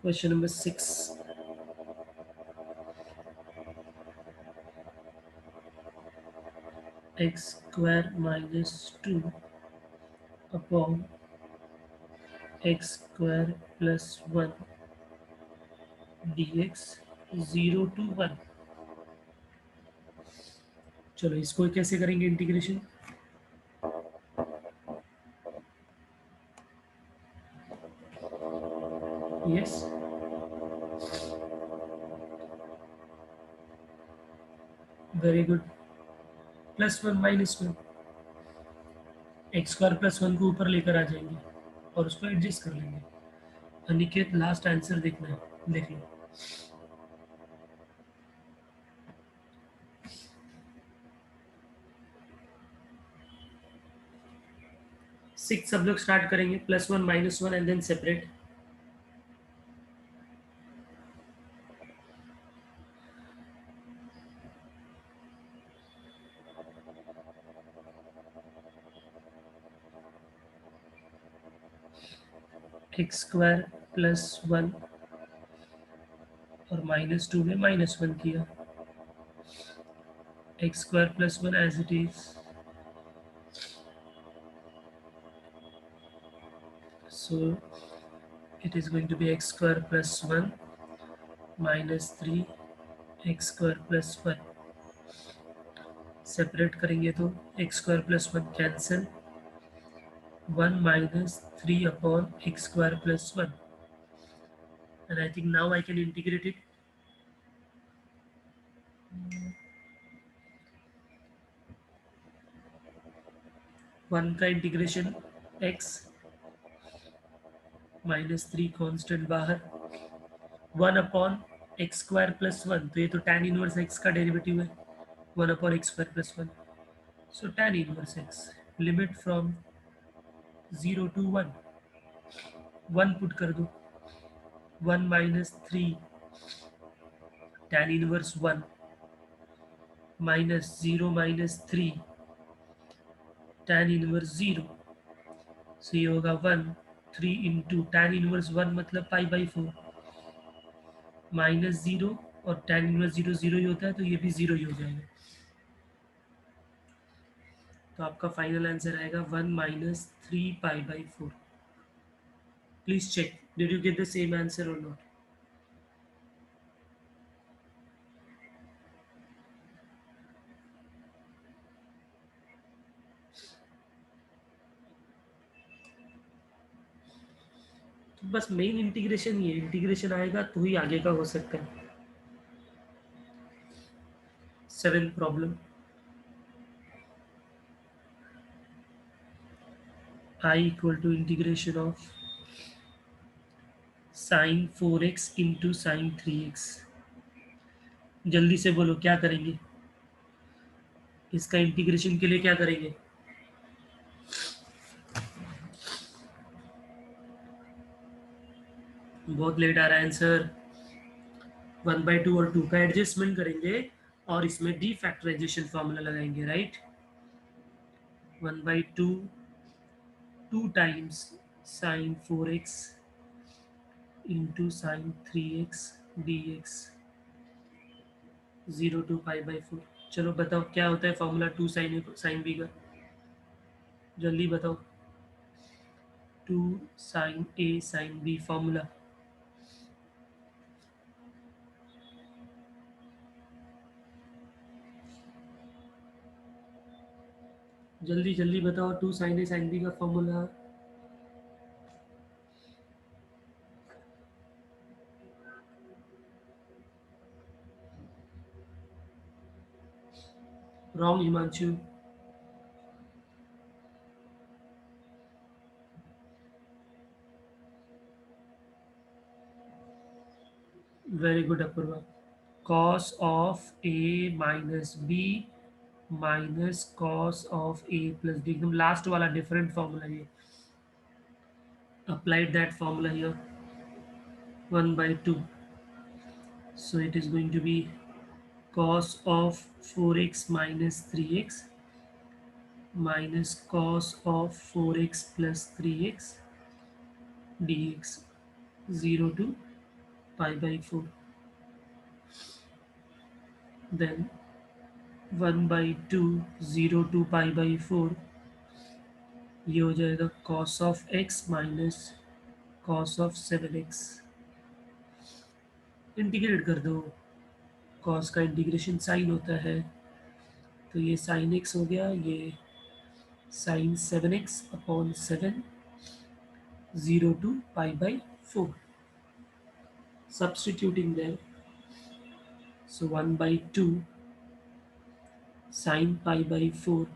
Question number 6। x² - 2 upon x² + 1 dx 0 to 1। चलो इसको कैसे करेंगे integration. Yes, very good. +1 -1, x² + 1 को ऊपर लेकर आ जाएंगे और उसको एडजस्ट कर लेंगे। अनिकेत लास्ट आंसर देखना है, देख लो। 6 सब लोग स्टार्ट करेंगे, +1 -1 एंड देन सेपरेट। x² + 1 और -2 में -1 किया, x² + 1 as it is. So it is going to be x² + 1 -3 x² + 1। Separate करेंगे तो x² + 1 cancel, 1 -3 upon x² + 1, and I think now I can integrate it। 1 का इंटीग्रेशन x -3 कांस्टेंट बाहर, 1 upon x² + 1, तो ये तो tan इनवर्स x का derivative है, 1 upon x² + 1। So tan inverse x, limit from 0 to 1, 1 put कर दो, 1 -3 tan inverse 1 -0 -3 tan inverse 0। सो ये होगा 1 3 इंटू tan इनवर्स 1 मतलब π/4 -0, और tan इनवर्स 0 0 ही होता है, तो ये भी 0 ही हो जाएगा। तो आपका फाइनल आंसर आएगा 1 -3 π/4। Please check, did you get the same answer और नॉट। तो बस मेन इंटीग्रेशन ही है, इंटीग्रेशन आएगा तो ही आगे का हो सकता है। 7th problem, I equal to integration of sin 4x into sin 3x। जल्दी से बोलो क्या करेंगे, इसका इंटीग्रेशन के लिए क्या करेंगे। बहुत लेट आ रहा है आंसर। 1/2 और 2 का एडजस्टमेंट करेंगे और इसमें डी फैक्टराइजेशन फॉर्मूला लगाएंगे, right. 1/2 2 times sign 4x into sine 3x dx 0 to π/4। चलो बताओ क्या होता है फॉर्मूला 2 साइन बी का, जल्दी बताओ। 2 sine A sine B formula. जल्दी जल्दी बताओ 2 साइन ए साइन बी का formula. Wrong Himanshu. Very good Apoorva. Cos of A minus B minus cos of A plus B, एकदम लास्ट वाला डिफरेंट फॉर्मूला ये। Applied that formula here. 1/2, so it is going to be cos of 4x minus 3x minus cos of 4x plus 3x dx 0 to π/4। then 1/2 0 to π/4, ये हो जाएगा cos of x minus cos of 7x। Integrate कर दो, cos का integration sign होता है, तो ये साइन x हो गया, ये sign 7x upon 7 0 to π/4। substituting there, so 1/2 sin π/4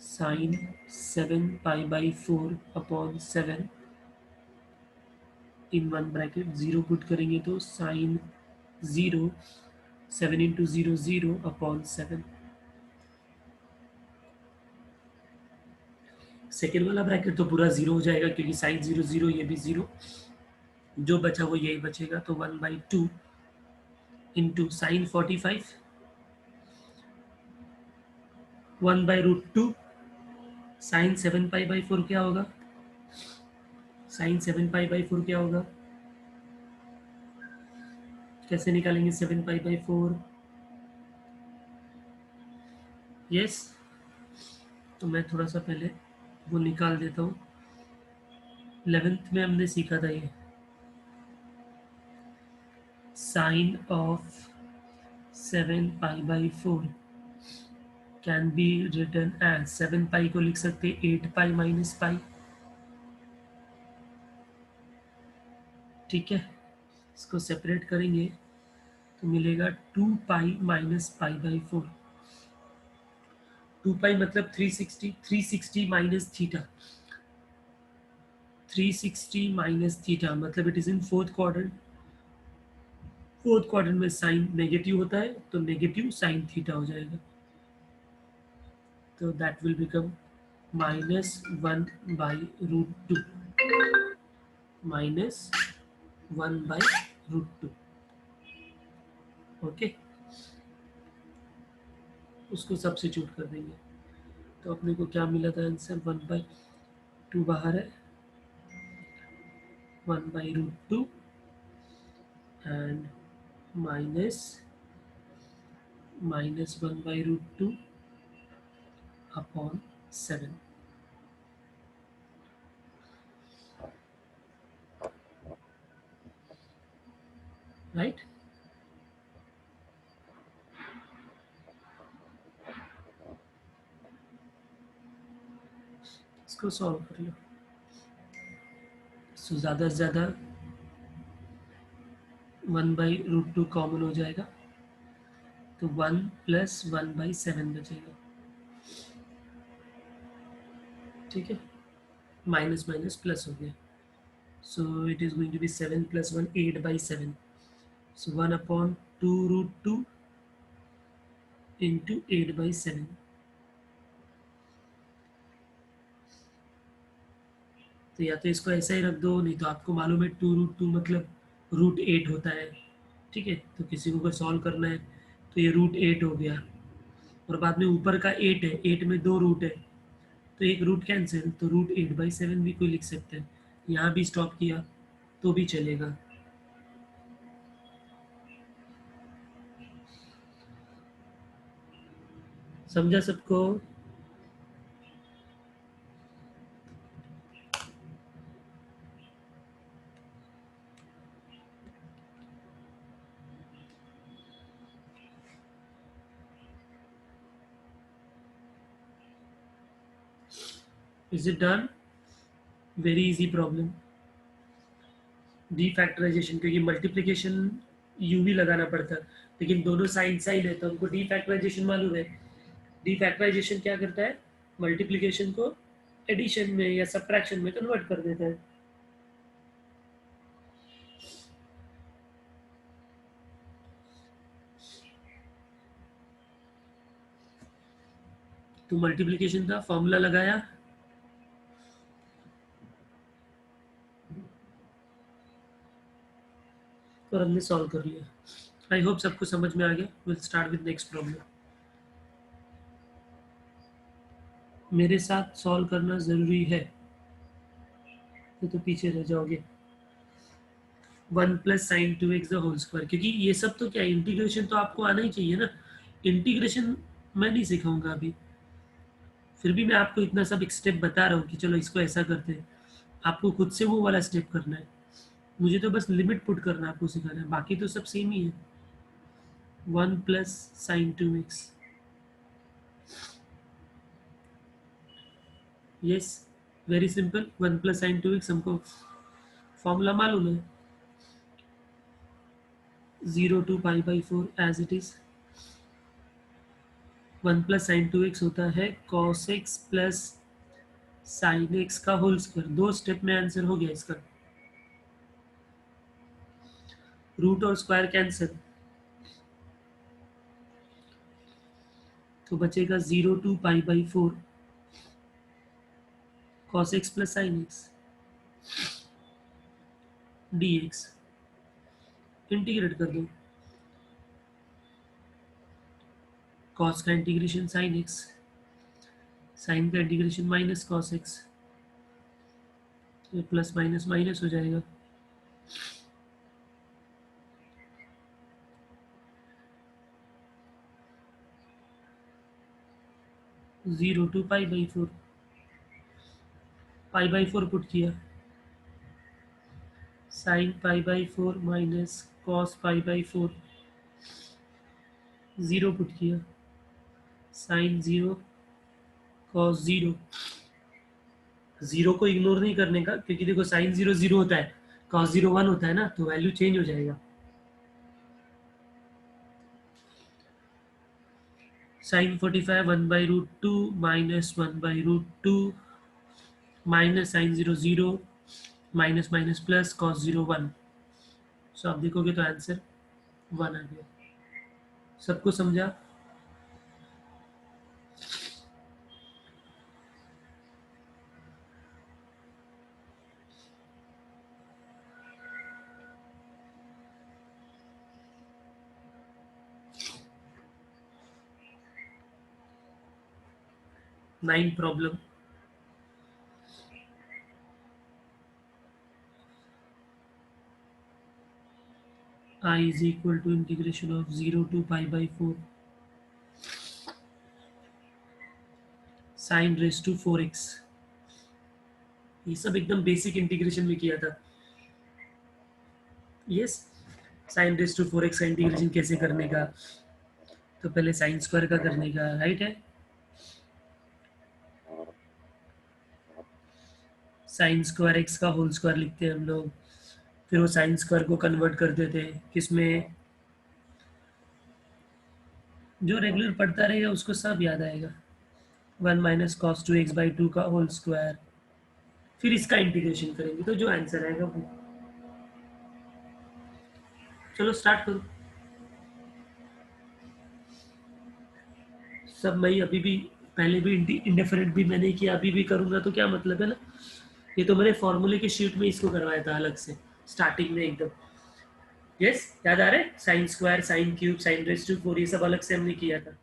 sin 7 π/4 upon 7 in one bracket, zero put करेंगे तो साइन 0 7 इंटू 0 0 अपॉन 7। सेकेंड वाला ब्रैकेट तो पूरा जीरो हो जाएगा क्योंकि साइन 0 0, ये भी जीरो, जो बचा वो यही बचेगा, तो 1/2 इंटू साइन 45 1/√2 साइन 7 π/4 क्या होगा, साइन 7 π/4 क्या होगा, कैसे निकालेंगे 7 π/4। यस, तो मैं थोड़ा सा पहले वो निकाल देता हूँ। 11th में हमने सीखा था ये, sine of 7 π/4 can be written as 7 pi को लिख सकते 8 पाई माइनस पाई। ठीक है, इसको सेपरेट करेंगे तो मिलेगा 2 पाई माइनस π/4। 2 पाई मतलब 360, 360 माइनस थीटा, 360 माइनस थीटा मतलब it is in fourth quadrant. Fourth quadrant में साइन नेगेटिव होता है तो नेगेटिव साइन थीटा हो जाएगा, तो दैट विल बिकम -1/√2 -1/√2। ओके, उसको सब्स्टिट्यूट कर देंगे तो अपने को क्या मिला था आंसर, 1/2 बाहर है, 1/√2 एंड -1/√2 अपॉन 7, राइट। इसको सॉल्व कर लो, सो ज़्यादा से ज़्यादा 1/√2 कॉमन हो जाएगा तो 1 + 1/7 बचेगा। ठीक है, माइनस माइनस प्लस हो गया, so it is going to be 7 + 1 8/7, so 1/2√2 into 8/7। तो या तो इसको ऐसा ही रख दो, नहीं तो आपको मालूम है 2√2 मतलब √8 होता है। ठीक है, तो किसी को अगर सॉल्व करना है तो ये √8 हो गया, और बाद में ऊपर का 8 है, 8 में 2 रूट है, तो एक रूट कैंसिल, तो √8/7 भी कोई लिख सकते हैं। यहाँ भी स्टॉप किया तो भी चलेगा। समझा सबको? Is it done? Very easy problem. The factorization, क्योंकि मल्टीप्लिकेशन यू भी लगाना पड़ता है, लेकिन दोनों साइन साइन है तो हमको डी फैक्टराइजेशन मालूम है। डी फैक्टराइजेशन क्या करता है, मल्टीप्लिकेशन को एडिशन में या सब्ट्रैक्शन में कन्वर्ट कर देता है। तो मल्टीप्लिकेशन का फॉर्मूला लगाया, और हमने सॉल्व कर लिया। आई होप सबको समझ में आ गया। Will start with next problem. मेरे साथ सॉल्व करना ज़रूरी है, तो पीछे रह जाओगे। 1 + sin 2x the whole square, क्योंकि ये सब तो क्या, इंटीग्रेशन तो आपको आना ही चाहिए ना। इंटीग्रेशन मैं नहीं सिखाऊंगा अभी, फिर भी मैं आपको इतना सब एक स्टेप बता रहा हूँ कि चलो इसको ऐसा करते हैं। आपको खुद से वो वाला स्टेप करना है, मुझे तो बस लिमिट पुट करना आपको सिखाना है, बाकी तो सब सेम ही है। 1 + sin 2x, yes, very simple. 1 + sin 2x हमको फॉर्मूला मालूम है, 0 to π/4 as it is. 1 + sin 2x होता है cos x plus sine x का होल स्क्वायर। 2 स्टेप में आंसर हो गया इसका। रूट और स्क्वायर कैंसिल, तो बचेगा 0 to π/4 cos x plus sine x dx। Integrate कर दो, cos का इंटीग्रेशन साइन एक्स, साइन का इंटीग्रेशन माइनस cos x, तो प्लस माइनस माइनस हो जाएगा। 0 to π/4, π/4 पुट किया, साइन π/4 माइनस कॉस π/4, 0 पुट किया, साइन 0 कॉस 0। 0 को इग्नोर नहीं करने का, क्योंकि देखो साइन 0 0 होता है, कॉस 0 1 होता है ना, तो वैल्यू चेंज हो जाएगा। Sine 45 1/√2 minus 1/√2 minus sine 0 0 minus minus plus cos 0 1। सो आप देखोगे तो आंसर 1 आ गया। सबको समझा? Nine problem. I is equal to integration of 0 to π/4 sin raised to 4x। ये सब एकदम बेसिक इंटीग्रेशन में किया था। Yes, sign raise to 4x का इंटीग्रेशन कैसे करने का, तो पहले साइन स्क्वायर का करने का, राइट है। साइन स्क्वायर एक्स का होल स्क्वायर लिखते हैं हम लोग, फिर वो साइन स्क्वायर को कन्वर्ट कर देते हैं किसमें, जो रेगुलर पढ़ता रहेगा उसको सब याद आएगा। 1 - cos 2x/2 का होल स्क्वायर, फिर इसका इंटीग्रेशन करेंगे तो जो आंसर आएगा वो। चलो स्टार्ट करो। सब मैं अभी भी, पहले भी इंडिफरेंट भी मैंने किया, अभी भी करूँगा, तो क्या मतलब है ना। ये तो मैंने फॉर्मूले की शीट में इसको करवाया था अलग से, स्टार्टिंग में एकदम। यस, याद आ रहा है, sine square, sine cube, sine raise to 4, ये सब अलग से हमने किया था।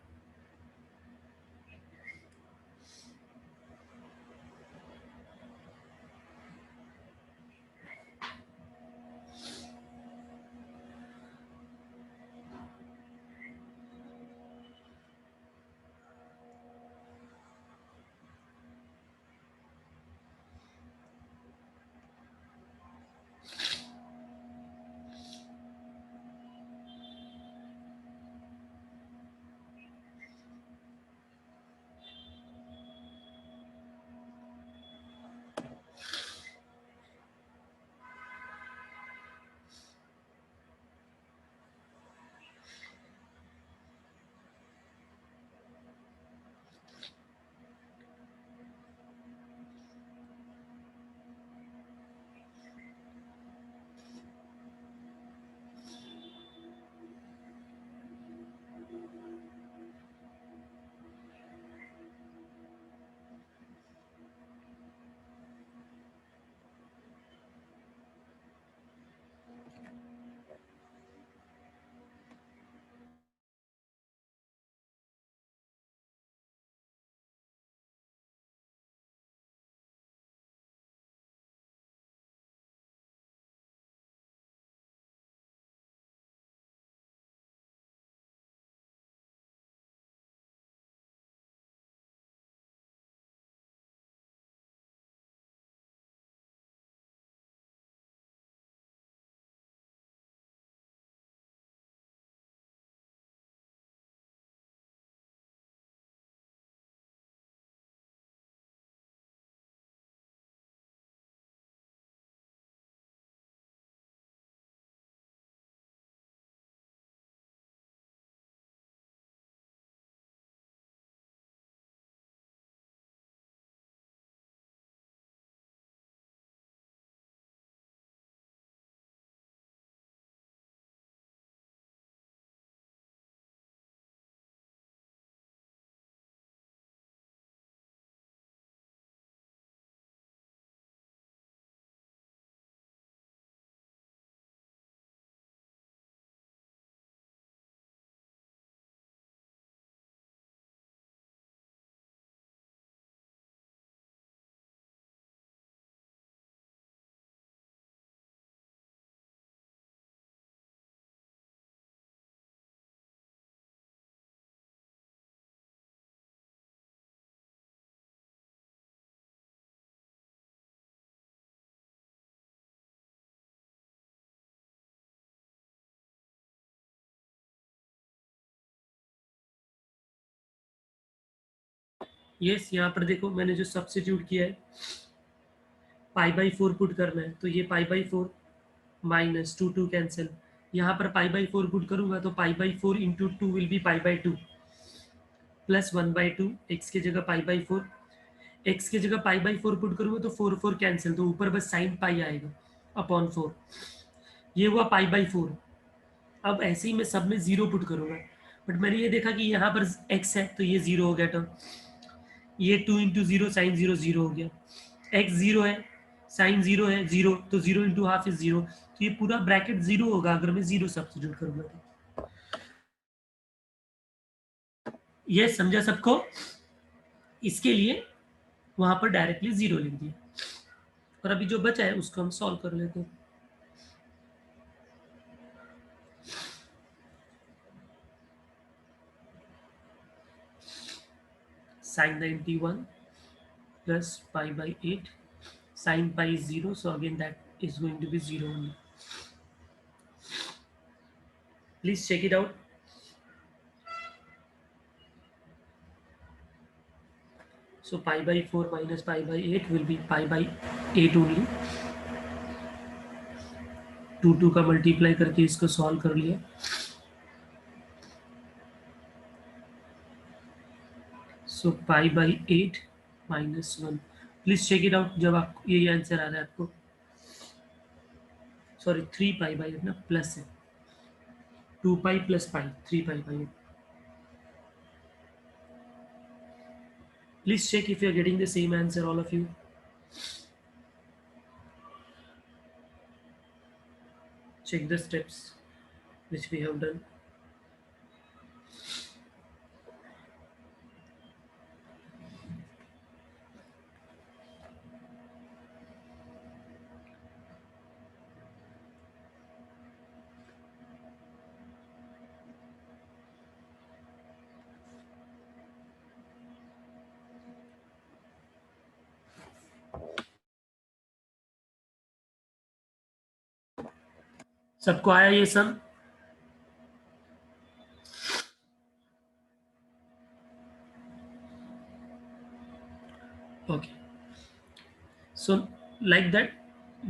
यस, यहाँ पर देखो मैंने जो सब्स्टिट्यूट किया है, पाई बाई 4 पुट करना है, तो ये पाई by 4 minus two, to cancel. यहाँ पर पाई बाई 4 पुट करूंगा तो पाई by 4 into two will be pi by 2 plus 1/2, x की जगह पाई बाई 4, एक्स की जगह पाई बाई 4 पुट करूंगा तो 4 4 कैंसिल, तो ऊपर बस साइन पाई आएगा अपॉन 4। ये हुआ पाई बाई 4। अब ऐसे ही मैं सब में जीरो पुट करूंगा, बट मैंने ये देखा कि यहाँ पर एक्स है तो ये जीरो हो गया टर्म, ये 2 into zero sine zero zero हो गया, एक्स जीरो है, साइन जीरो है जीरो, तो zero into half is zero, तो ये पूरा ब्रैकेट जीरो होगा अगर मैं जीरो सब्स्टिट्यूट करूंगा तो। ये समझा सबको? इसके लिए वहां पर डायरेक्टली जीरो लिख दिया, और अभी जो बचा है उसको हम सॉल्व कर लेते हैं। Sin 91 plus pi by 8, sin pi is 0, so again that is going to be 0 only. Please check it out. So pi by 4 minus pi by 8 will be pi by 8 only. 2 का multiply करके इसको solve कर लिया। So pi by 8 minus 1। Please check it out जब आपको ये answer आ रहा है आपको। सॉरी, 3 पाई बाई 8 ना, प्लस है, 2 pi plus pi, 3 pi by 8। Please check if you are getting the same answer, all of you. check the steps which we have done. सबको आया ये सम? Okay, so like that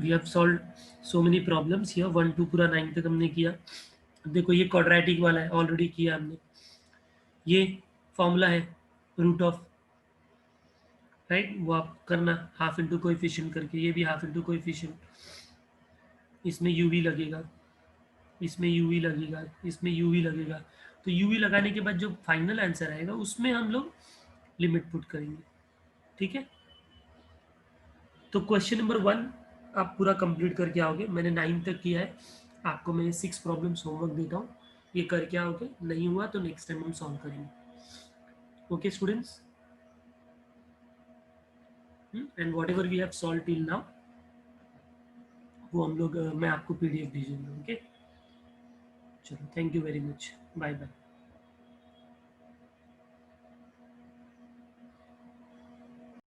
we have solved so many problems here. 1 2 पूरा 9 तक हमने किया. अब देखो ये क्वाड्रेटिक वाला है, ऑलरेडी किया हमने. ये फॉर्मूला है रूट ऑफ, राइट, वो आप करना हाफ इंटू कोएफिशिएंट करके. ये भी हाफ इंटू कोएफिशिएंट. इसमें यूवी लगेगा, इसमें यूवी लगेगा, इसमें यूवी लगेगा. तो यूवी लगाने के बाद जो फाइनल आंसर आएगा उसमें हम लोग लिमिट पुट करेंगे. ठीक है, तो क्वेश्चन नंबर 1 आप पूरा कंप्लीट करके आओगे. मैंने 9 तक किया है. आपको मैं 6 प्रॉब्लम्स होमवर्क देता हूँ, ये करके आओगे. नहीं हुआ तो नेक्स्ट टाइम हम सॉल्व करेंगे. Okay students, and whatever we have solve till now वो हम लोग मैं आपको पीडीएफ भेजूंगा. ओके, चलो, thank you very much, bye bye.